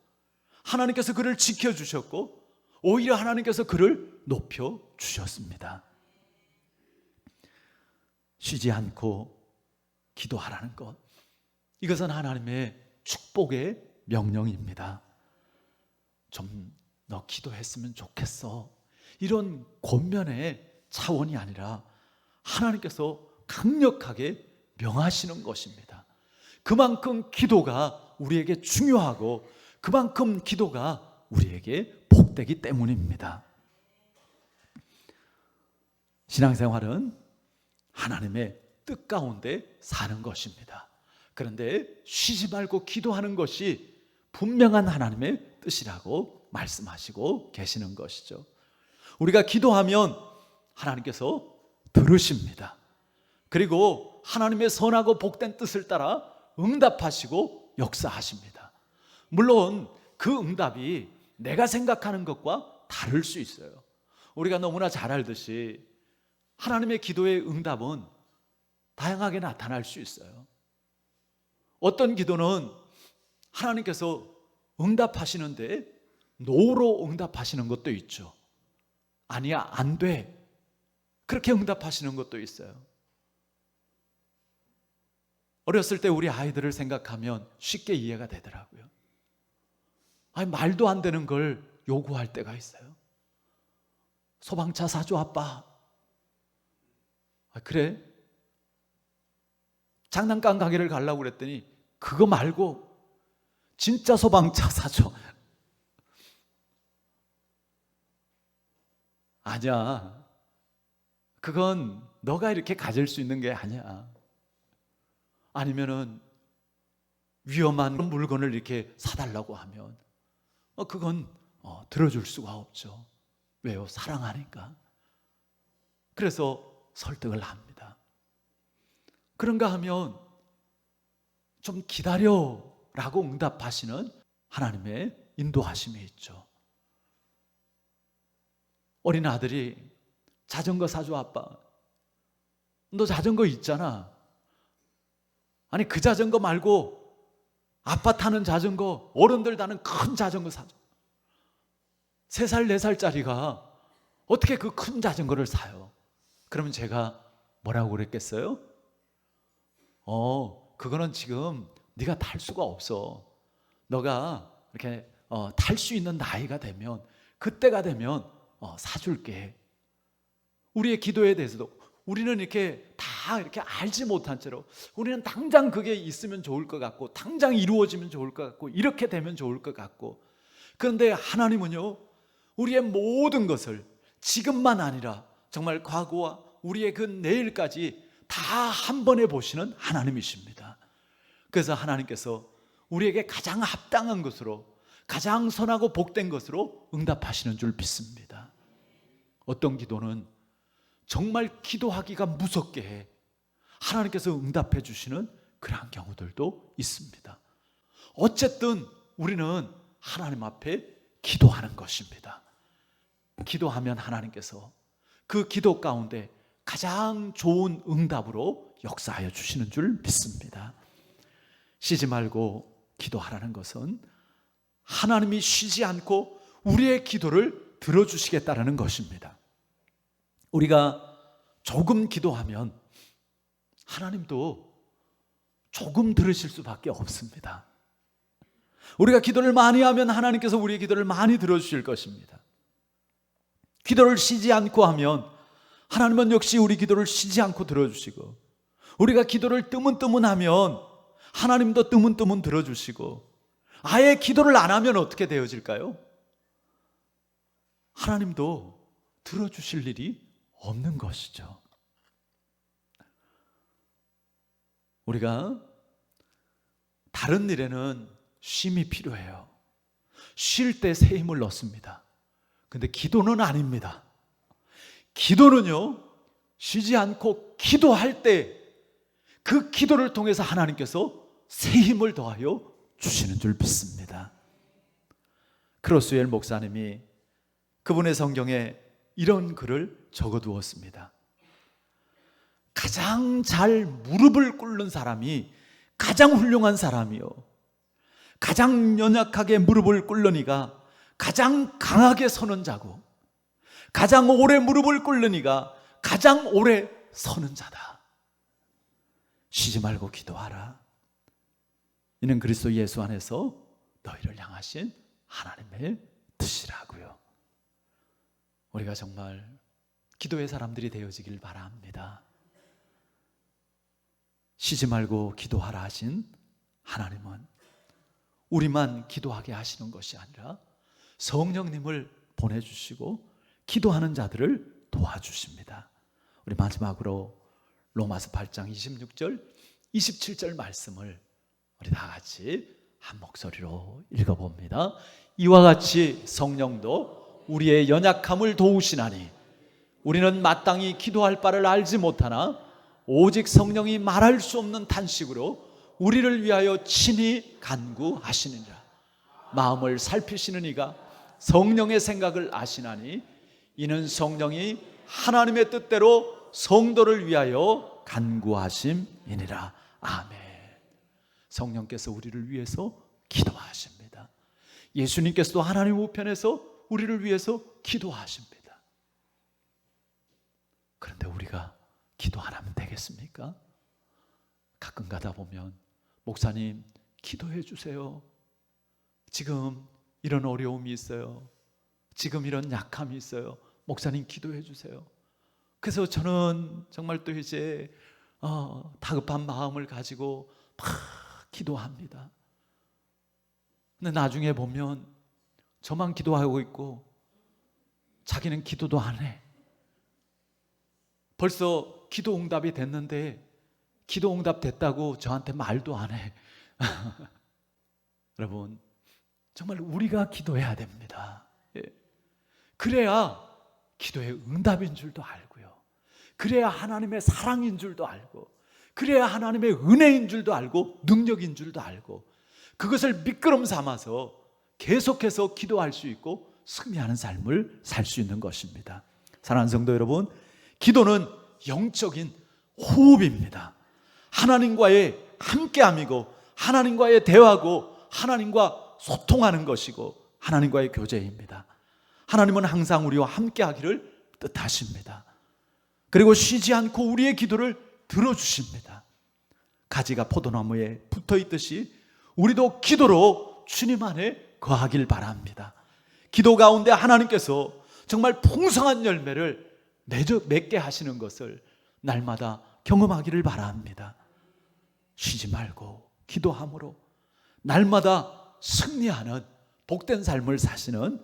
S3: 하나님께서 그를 지켜주셨고 오히려 하나님께서 그를 높여주셨습니다. 쉬지 않고 기도하라는 것, 이것은 하나님의 축복의 명령입니다. 좀 너 기도했으면 좋겠어, 이런 권면의 차원이 아니라 하나님께서 강력하게 명하시는 것입니다. 그만큼 기도가 우리에게 중요하고 그만큼 기도가 우리에게 복되기 때문입니다. 신앙생활은 하나님의 뜻 가운데 사는 것입니다. 그런데 쉬지 말고 기도하는 것이 분명한 하나님의 뜻이라고 말씀하시고 계시는 것이죠. 우리가 기도하면 하나님께서 들으십니다. 그리고 하나님의 선하고 복된 뜻을 따라 응답하시고 역사하십니다. 물론 그 응답이 내가 생각하는 것과 다를 수 있어요. 우리가 너무나 잘 알듯이 하나님의 기도의 응답은 다양하게 나타날 수 있어요. 어떤 기도는 하나님께서 응답하시는데 노로 응답하시는 것도 있죠. 아니야, 안 돼, 그렇게 응답하시는 것도 있어요. 어렸을 때 우리 아이들을 생각하면 쉽게 이해가 되더라고요. 아니, 말도 안 되는 걸 요구할 때가 있어요. 소방차 사줘, 아빠. 그래? 장난감 가게를 가려고 그랬더니 그거 말고 진짜 소방차 사줘. 아니야, 그건 너가 이렇게 가질 수 있는 게 아니야. 아니면은 위험한 물건을 이렇게 사달라고 하면 그건 들어줄 수가 없죠. 왜요? 사랑하니까. 그래서 설득을 합니다. 그런가 하면 좀 기다려라고 응답하시는 하나님의 인도하심이 있죠. 어린 아들이 자전거 사줘, 아빠. 너 자전거 있잖아. 아니, 그 자전거 말고 아빠 타는 자전거, 어른들 타는 큰 자전거 사줘. 3살, 4살짜리가 어떻게 그 큰 자전거를 사요? 그러면 제가 뭐라고 그랬겠어요? 그거는 지금 네가 탈 수가 없어. 너가 이렇게 탈 수 있는 나이가 되면, 그때가 되면 사줄게. 우리의 기도에 대해서도 우리는 이렇게 다 이렇게 알지 못한 채로 우리는 당장 그게 있으면 좋을 것 같고 당장 이루어지면 좋을 것 같고 이렇게 되면 좋을 것 같고, 그런데 하나님은요, 우리의 모든 것을 지금만 아니라 정말 과거와 우리의 그 내일까지 다 한 번에 보시는 하나님이십니다. 그래서 하나님께서 우리에게 가장 합당한 것으로, 가장 선하고 복된 것으로 응답하시는 줄 믿습니다. 어떤 기도는 정말 기도하기가 무섭게 해 하나님께서 응답해 주시는 그러한 경우들도 있습니다. 어쨌든 우리는 하나님 앞에 기도하는 것입니다. 기도하면 하나님께서 그 기도 가운데 가장 좋은 응답으로 역사하여 주시는 줄 믿습니다. 쉬지 말고 기도하라는 것은 하나님이 쉬지 않고 우리의 기도를 들어주시겠다는 것입니다. 우리가 조금 기도하면 하나님도 조금 들으실 수밖에 없습니다. 우리가 기도를 많이 하면 하나님께서 우리의 기도를 많이 들어주실 것입니다. 기도를 쉬지 않고 하면 하나님은 역시 우리 기도를 쉬지 않고 들어주시고, 우리가 기도를 뜨문뜨문하면 하나님도 뜨문뜨문 들어주시고, 아예 기도를 안 하면 어떻게 되어질까요? 하나님도 들어주실 일이 없는 것이죠. 우리가 다른 일에는 쉼이 필요해요. 쉴 때 새 힘을 넣습니다. 근데 기도는 아닙니다. 기도는요, 쉬지 않고 기도할 때 그 기도를 통해서 하나님께서 새 힘을 더하여 주시는 줄 믿습니다. 크로스웰 목사님이 그분의 성경에 이런 글을 적어두었습니다. 가장 잘 무릎을 꿇는 사람이 가장 훌륭한 사람이요, 가장 연약하게 무릎을 꿇는 이가 가장 강하게 서는 자고, 가장 오래 무릎을 꿇는 이가 가장 오래 서는 자다. 쉬지 말고 기도하라. 이는 그리스도 예수 안에서 너희를 향하신 하나님의 뜻이라고요. 우리가 정말 기도의 사람들이 되어지길 바랍니다. 쉬지 말고 기도하라 하신 하나님은 우리만 기도하게 하시는 것이 아니라 성령님을 보내주시고 기도하는 자들을 도와주십니다. 우리 마지막으로 로마서 8장 26절 27절 말씀을 우리 다 같이 한 목소리로 읽어봅니다. 이와 같이 성령도 우리의 연약함을 도우시나니 우리는 마땅히 기도할 바를 알지 못하나 오직 성령이 말할 수 없는 탄식으로 우리를 위하여 친히 간구하시느니라. 마음을 살피시는 이가 성령의 생각을 아시나니 이는 성령이 하나님의 뜻대로 성도를 위하여 간구하심이니라. 아멘. 성령께서 우리를 위해서 기도하십니다. 예수님께서도 하나님 우편에서 우리를 위해서 기도하십니다. 그런데 우리가 기도 안 하면 되겠습니까? 가끔 가다 보면 목사님 기도해 주세요. 지금 이런 어려움이 있어요. 지금 이런 약함이 있어요. 목사님 기도해 주세요. 그래서 저는 정말 또 이제 다급한 마음을 가지고 막 기도합니다. 근데 나중에 보면 저만 기도하고 있고 자기는 기도도 안 해. 벌써 기도 응답이 됐는데 기도 응답 됐다고 저한테 말도 안 해. 여러분, 정말 우리가 기도해야 됩니다. 예. 그래야 기도의 응답인 줄도 알고요, 그래야 하나님의 사랑인 줄도 알고, 그래야 하나님의 은혜인 줄도 알고, 능력인 줄도 알고, 그것을 미끄럼 삼아서 계속해서 기도할 수 있고 승리하는 삶을 살 수 있는 것입니다. 사랑하는 성도 여러분, 기도는 영적인 호흡입니다. 하나님과의 함께함이고, 하나님과의 대화고, 하나님과 소통하는 것이고, 하나님과의 교제입니다. 하나님은 항상 우리와 함께하기를 뜻하십니다. 그리고 쉬지 않고 우리의 기도를 들어주십니다. 가지가 포도나무에 붙어있듯이 우리도 기도로 주님 안에 거하길 바랍니다. 기도 가운데 하나님께서 정말 풍성한 열매를 맺게 하시는 것을 날마다 경험하기를 바랍니다. 쉬지 말고 기도함으로 날마다 승리하는 복된 삶을 사시는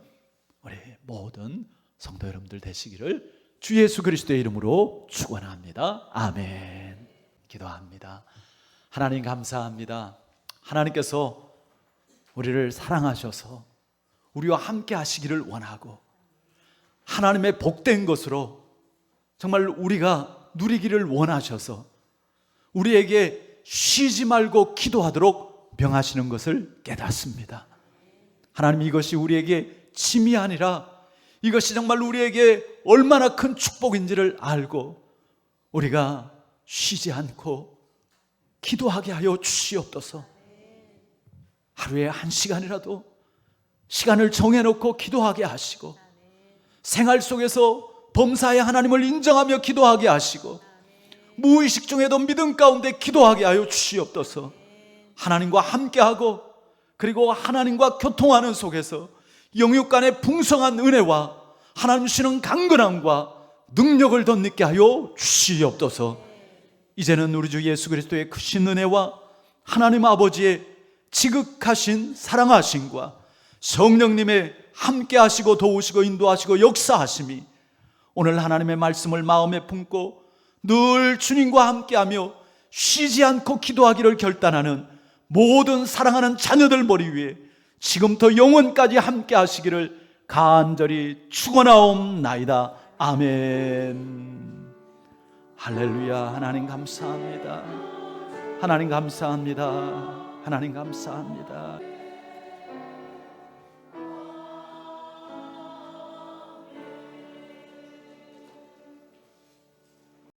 S3: 우리 모든 성도 여러분들 되시기를 주 예수 그리스도의 이름으로 축원합니다. 아멘. 기도합니다. 하나님 감사합니다. 하나님께서 우리를 사랑하셔서 우리와 함께 하시기를 원하고, 하나님의 복된 것으로 정말 우리가 누리기를 원하셔서 우리에게 쉬지 말고 기도하도록 명하시는 것을 깨닫습니다. 하나님, 이것이 우리에게 짐이 아니라 이것이 정말 우리에게 얼마나 큰 축복인지를 알고 우리가 쉬지 않고 기도하게 하여 주시옵소서. 하루에 1시간이라도 시간을 정해놓고 기도하게 하시고, 생활 속에서 범사에 하나님을 인정하며 기도하게 하시고, 무의식 중에도 믿음 가운데 기도하게 하여 주시옵소서. 하나님과 함께하고 그리고 하나님과 교통하는 속에서 영육 간의 풍성한 은혜와 하나님 주시는 강건함과 능력을 덧입게 하여 주시옵소서. 이제는 우리 주 예수 그리스도의 크신 은혜와 하나님 아버지의 지극하신 사랑하심과 성령님의 함께하시고 도우시고 인도하시고 역사하심이 오늘 하나님의 말씀을 마음에 품고 늘 주님과 함께하며 쉬지 않고 기도하기를 결단하는 모든 사랑하는 자녀들 머리 위에 지금부터 영원까지 함께하시기를 간절히 축원하옵나이다. 아멘. 할렐루야. 하나님 감사합니다. 하나님 감사합니다. 하나님 감사합니다.